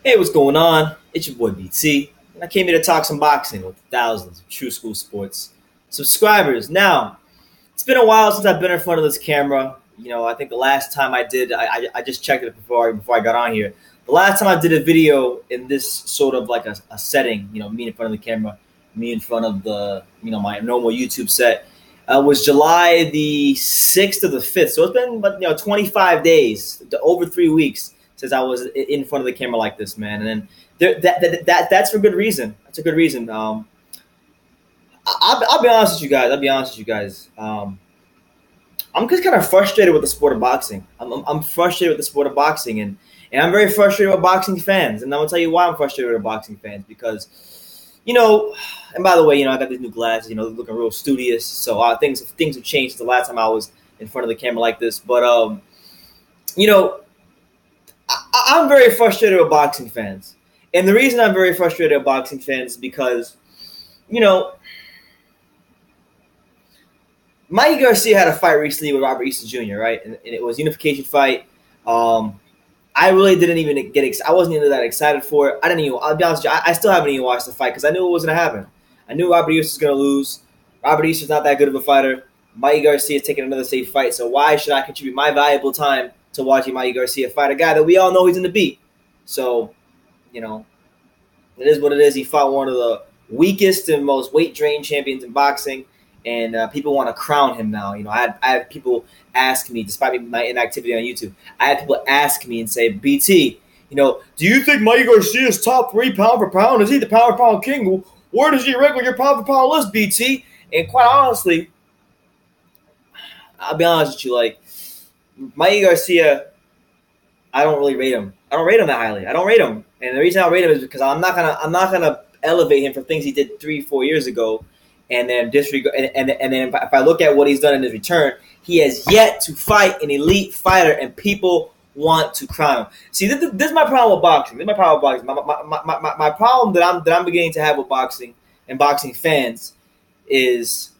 Hey, what's going on? It's your boy BT, and I came here to talk some boxing with thousands of true school sports subscribers. Now, it's been a while since I've been in front of this camera. I think the last time I did, I just checked it before I got on here. The last time I did a video in this sort of like a setting, me in front of the camera, me in front of my normal YouTube set, was July the 6th or the 5th. So it's been 25 days, over 3 weeks since I was in front of the camera like this, man. And then that's for good reason. That's a good reason. I'll be honest with you guys. I'm just kind of frustrated with the sport of boxing. I'm frustrated with the sport of boxing, and I'm very frustrated with boxing fans. And I'm gonna tell you why I'm frustrated with boxing fans, because, and by the way, I got these new glasses, looking real studious. So things have changed since the last time I was in front of the camera like this. But I'm very frustrated with boxing fans. And the reason I'm very frustrated with boxing fans is because, Mikey Garcia had a fight recently with Robert Easter Jr., right? And it was a unification fight. I really didn't even get excited. I wasn't even that excited for it. I'll be honest with you, I still haven't even watched the fight because I knew it wasn't going to happen. I knew Robert Easter was going to lose. Robert Easter's not that good of a fighter. Mikey Garcia is taking another safe fight, so why should I contribute my valuable time to watching Mikey Garcia fight a guy that we all know he's going to beat? So, it is what it is. He fought one of the weakest and most weight-drained champions in boxing, and people want to crown him now. I had people ask me, despite my inactivity on YouTube, I had people ask me and say, BT, do you think Mikey Garcia is top 3 pound for pound? Is he the pound for pound king? Where does he rank on your pound for pound list, BT? And quite honestly, I'll be honest with you, Mikey Garcia, I don't really rate him. I don't rate him that highly. I don't rate him. And the reason I don't rate him is because I'm not gonna elevate him for things he did 3-4 years ago, and then disregard. And then if I look at what he's done in his return, he has yet to fight an elite fighter, and people want to crown him. See, this is my problem with boxing. My problem that I'm beginning to have with boxing and boxing fans is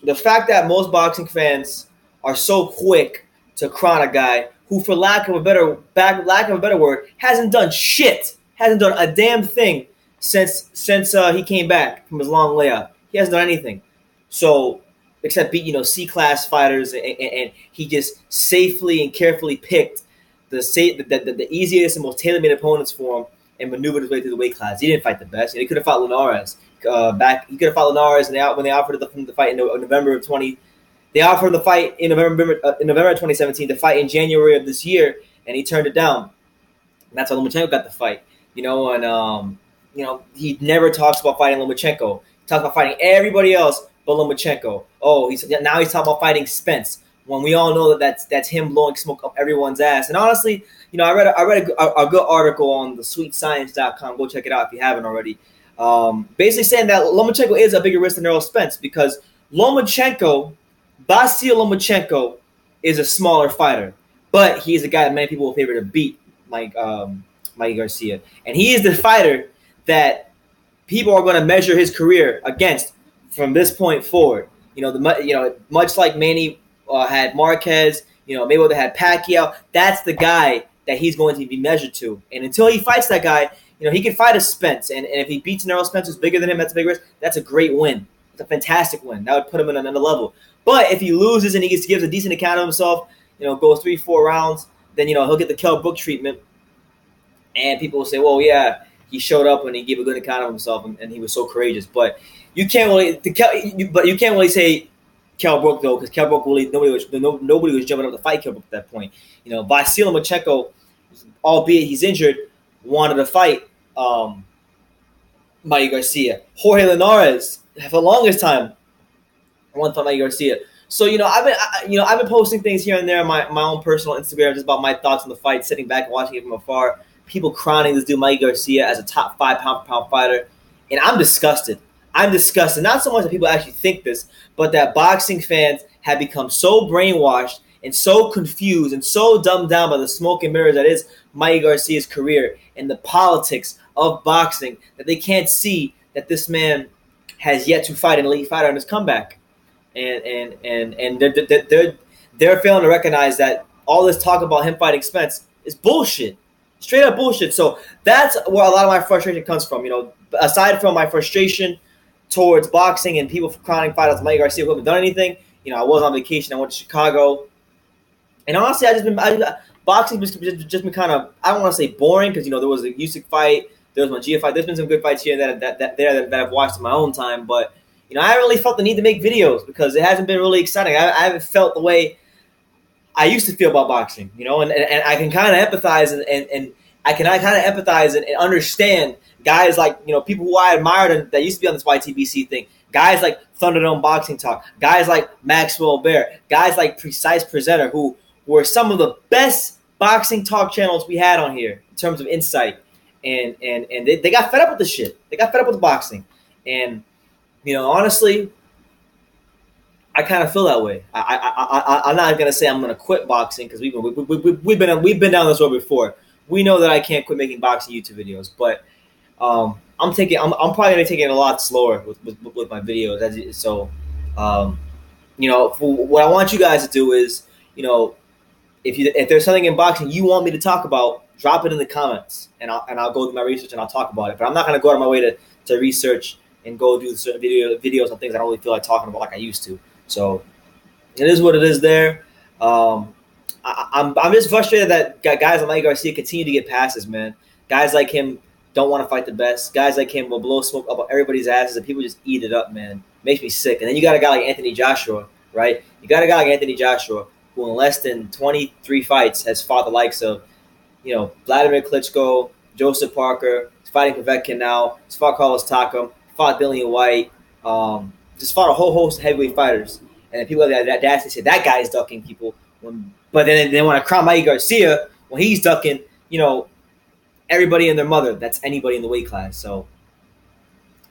the fact that most boxing fans are so quick to crown a guy who, for lack of a better word, hasn't done shit, hasn't done a damn thing since he came back from his long layoff. He hasn't done anything. So, except beat C-class fighters, and he just safely and carefully picked the easiest and most tailor-made opponents for him and maneuvered his way through the weight class. He didn't fight the best. He could have fought Linares He could have fought Linares when they offered the fight in November of 20. They offered the fight in November of 2017 to fight in January of this year, and he turned it down. And that's how Lomachenko got the fight. He never talks about fighting Lomachenko. He talks about fighting everybody else but Lomachenko. Now he's talking about fighting Spence, when we all know that's him blowing smoke up everyone's ass. And honestly, I read a good article on thesweetscience.com. Go check it out if you haven't already. Basically saying that Lomachenko is a bigger risk than Errol Spence, because Basil Lomachenko is a smaller fighter, but he's a guy that many people will favor to beat Mikey Garcia. And he is the fighter that people are going to measure his career against from this point forward. Much like Manny had Marquez, Mayweather had Pacquiao, that's the guy that he's going to be measured to. And until he fights that guy, he can fight a Spence. And if he beats an Errol Spence who's bigger than him, that's a big risk. That's a great win. It's a fantastic win. That would put him in another level. But if he loses and he gives a decent account of himself, goes 3-4 rounds, then, he'll get the Kell Brook treatment. And people will say, well, yeah, he showed up and he gave a good account of himself and he was so courageous. But you can't really say Kell Brook, though, because Kell Brook nobody was jumping up to fight Kell Brook at that point. Vasil Lomachenko, albeit he's injured, wanted to fight Mikey Garcia. Jorge Linares, for the longest time, wanted to fight Mikey Garcia. So I've been posting things here and there on my own personal Instagram just about my thoughts on the fight, sitting back and watching it from afar. People crowning this dude Mikey Garcia as a top 5 pound for pound fighter, and I'm disgusted. Not so much that people actually think this, but that boxing fans have become so brainwashed and so confused and so dumbed down by the smoke and mirrors that is Mikey Garcia's career and the politics of boxing that they can't see that this man has yet to fight an elite fighter in his comeback. And they're failing to recognize that all this talk about him fighting Spence is bullshit. Straight up bullshit. So that's where a lot of my frustration comes from. Aside from my frustration towards boxing and people crowning fighters like Mikey Garcia who haven't done anything. I was on vacation. I went to Chicago, and honestly, boxing just been kind of, I don't want to say boring because there was a Usyk fight, there was my Gia fight. There's been some good fights here that I've watched in my own time, but I haven't really felt the need to make videos because it hasn't been really exciting. I haven't felt the way I used to feel about boxing, and I can kind of empathize and I can kind of empathize and understand guys like people who I admired that used to be on this YTBC thing. Guys like Thunderdome Boxing Talk, guys like Maxwell Bear, guys like Precise Presenter, who were some of the best boxing talk channels we had on here in terms of insight. And they got fed up with the shit. They got fed up with boxing. And, honestly, I kind of feel that way. I'm not going to say I'm going to quit boxing because we've been down this road before. We know that I can't quit making boxing YouTube videos, but I'm probably going to take it a lot slower with my videos. So, what I want you guys to do is, if there's something in boxing you want me to talk about, drop it in the comments, and I'll go do my research and I'll talk about it. But I'm not going to go out of my way to research and go do certain videos on things I don't really feel like talking about like I used to. So it is what it is there. I'm just frustrated that guys like Mikey Garcia continue to get passes, man. Guys like him don't want to fight the best. Guys like him will blow smoke up everybody's asses, and people just eat it up, man. Makes me sick. And then you got a guy like Anthony Joshua, right? You got a guy like Anthony Joshua who in less than 23 fights has fought the likes of, Vladimir Klitschko, Joseph Parker. He's fighting Povetkin now. He's fought Carlos Takam. Fought Dillian White. Just fought a whole host of heavyweight fighters. And then people have that audacity say that guy is ducking people. But then they want to crown Mikey Garcia when he's ducking, everybody and their mother. That's anybody in the weight class. So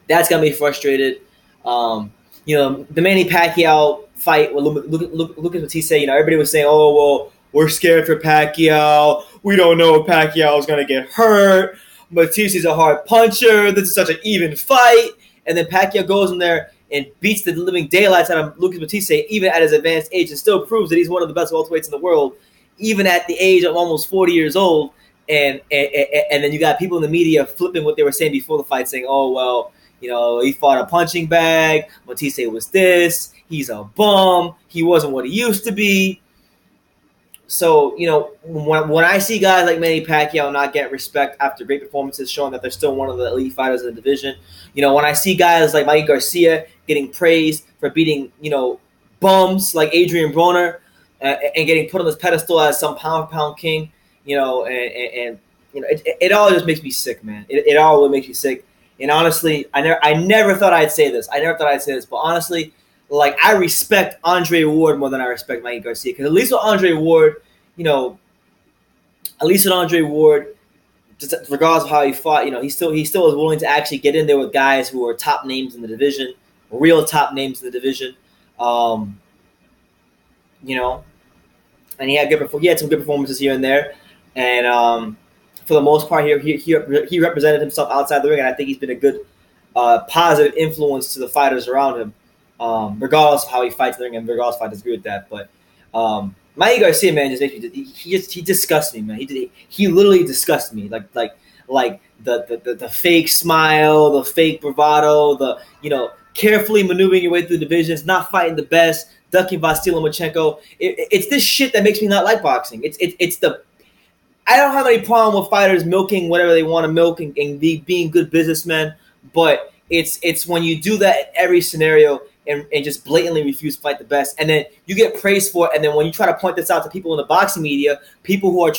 that's got me frustrated. The Manny Pacquiao fight. Well, look at what he said. Everybody was saying, "Oh, well, we're scared for Pacquiao. We don't know if Pacquiao is going to get hurt. Matisse's a hard puncher. This is such an even fight." And then Pacquiao goes in there and beats the living daylights out of Lucas Matisse, even at his advanced age, and still proves that he's one of the best welterweights in the world, even at the age of almost 40 years old. And then you got people in the media flipping what they were saying before the fight, saying, "Oh, well, he fought a punching bag. Matisse was this. He's a bum. He wasn't what he used to be." So, when I see guys like Manny Pacquiao not get respect after great performances, showing that they're still one of the elite fighters in the division, when I see guys like Mikey Garcia getting praised for beating, bums like Adrian Broner and getting put on this pedestal as some pound-for-pound king, it all just makes me sick, man. It all really makes me sick. And honestly, I never thought I'd say this. But honestly, I respect Andre Ward more than I respect Mikey Garcia. Because at least with Andre Ward, just regardless of how he fought, he still was willing to actually get in there with guys who are top names in the division, real top names in the division. And he had some good performances here and there. And for the most part, he represented himself outside the ring, and I think he's been a good positive influence to the fighters around him. Regardless of how he fights in the ring, and regardless if I disagree with that, but Mikey Garcia, man, just makes me. He disgusts me, man. He literally disgusts me. Like the fake smile, the fake bravado, the carefully maneuvering your way through the divisions, not fighting the best, ducking Vasily Lomachenko. It's this shit that makes me not like boxing. I don't have any problem with fighters milking whatever they want to milk and being good businessmen, but it's when you do that in every scenario and just blatantly refuse to fight the best, and then you get praised for it, and then when you try to point this out to people in the boxing media, people who are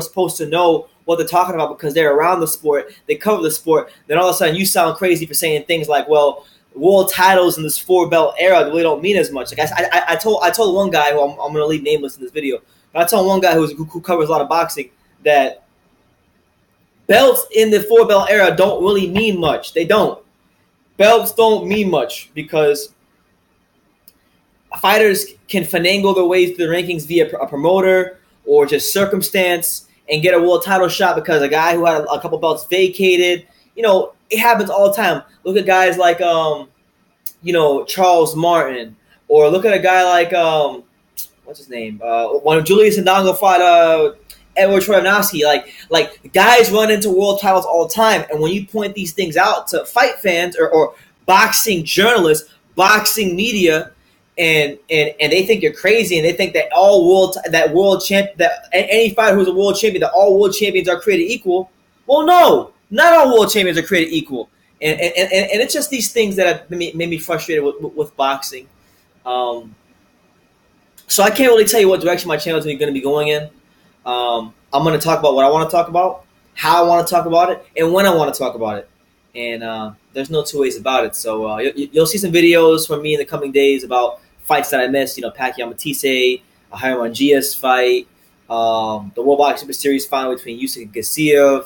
supposed to know what they're talking about because they're around the sport, they cover the sport, then all of a sudden you sound crazy for saying things like, well, world titles in this 4-belt era really don't mean as much. Like I told one guy who I'm going to leave nameless in this video, but I told one guy who covers a lot of boxing that belts in the 4-belt era don't really mean much. They don't. Belts don't mean much because fighters can finagle their way through the rankings via a promoter or just circumstance and get a world title shot because a guy who had a couple belts vacated. It happens all the time. Look at guys like, Charles Martin, or look at a guy like, what's his name? When Julius Ndongo fought Edward Troyanovsky. Like guys run into world titles all the time, and when you point these things out to fight fans or boxing journalists, boxing media, and they think you're crazy, and they think that any fighter who's a world champion, that all world champions are created equal. Well, no, not all world champions are created equal, and it's just these things that have made me frustrated with boxing. So I can't really tell you what direction my channel is going to be going in. I'm going to talk about what I want to talk about, how I want to talk about it, and when I want to talk about it. And there's no two ways about it. So you'll see some videos from me in the coming days about fights that I missed. Pacquiao Matisse, a Jaime Gias fight, the World Boxing Super Series final between Usyk and Garcia,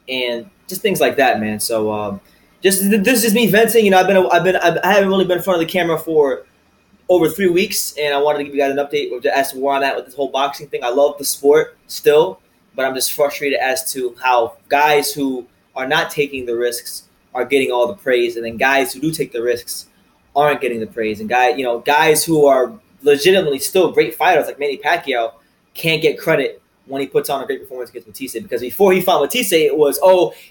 and just things like that, man. So this is just me venting. I haven't really been in front of the camera for over 3 weeks, and I wanted to give you guys an update as to where I'm at with this whole boxing thing. I love the sport still, but I'm just frustrated as to how guys who are not taking the risks are getting all the praise, and then guys who do take the risks aren't getting the praise. And guys who are legitimately still great fighters like Manny Pacquiao can't get credit when he puts on a great performance against Matisse, because before he fought Matisse, it was,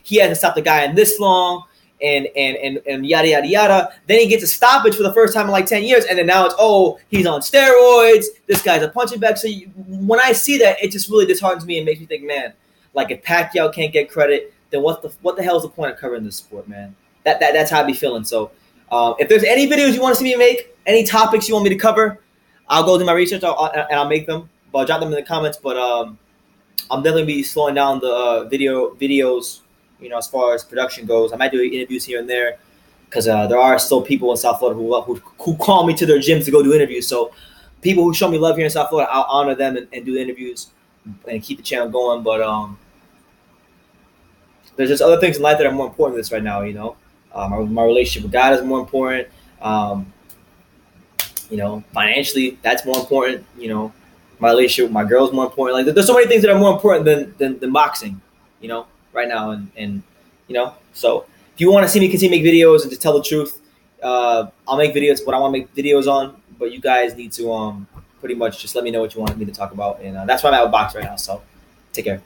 he hasn't stopped the guy in this long, and yada yada yada. Then he gets a stoppage for the first time in like 10 years, and then now it's, he's on steroids, this guy's a punching bag. So when I see that, it just really disheartens me and makes me think, man, like if Pacquiao can't get credit, then what the hell is the point of covering this sport, man? That's how I be feeling. So if there's any videos you want to see me make, any topics you want me to cover, I'll go do my research and I'll make them. But I'll drop them in the comments. But I'm definitely be slowing down the videos. As far as production goes, I might do interviews here and there, because there are still people in South Florida who call me to their gyms to go do interviews. So people who show me love here in South Florida, I'll honor them and do the interviews and keep the channel going. But there's just other things in life that are more important than this right now. My relationship with God is more important. Financially, that's more important. My relationship with my girl is more important. Like there's so many things that are more important than boxing. Right now, and so if you want to see me continue to make videos and to tell the truth, I'll make videos what I want to make videos on, but you guys need to pretty much just let me know what you want me to talk about, and that's why I'm at with box right now. So take care.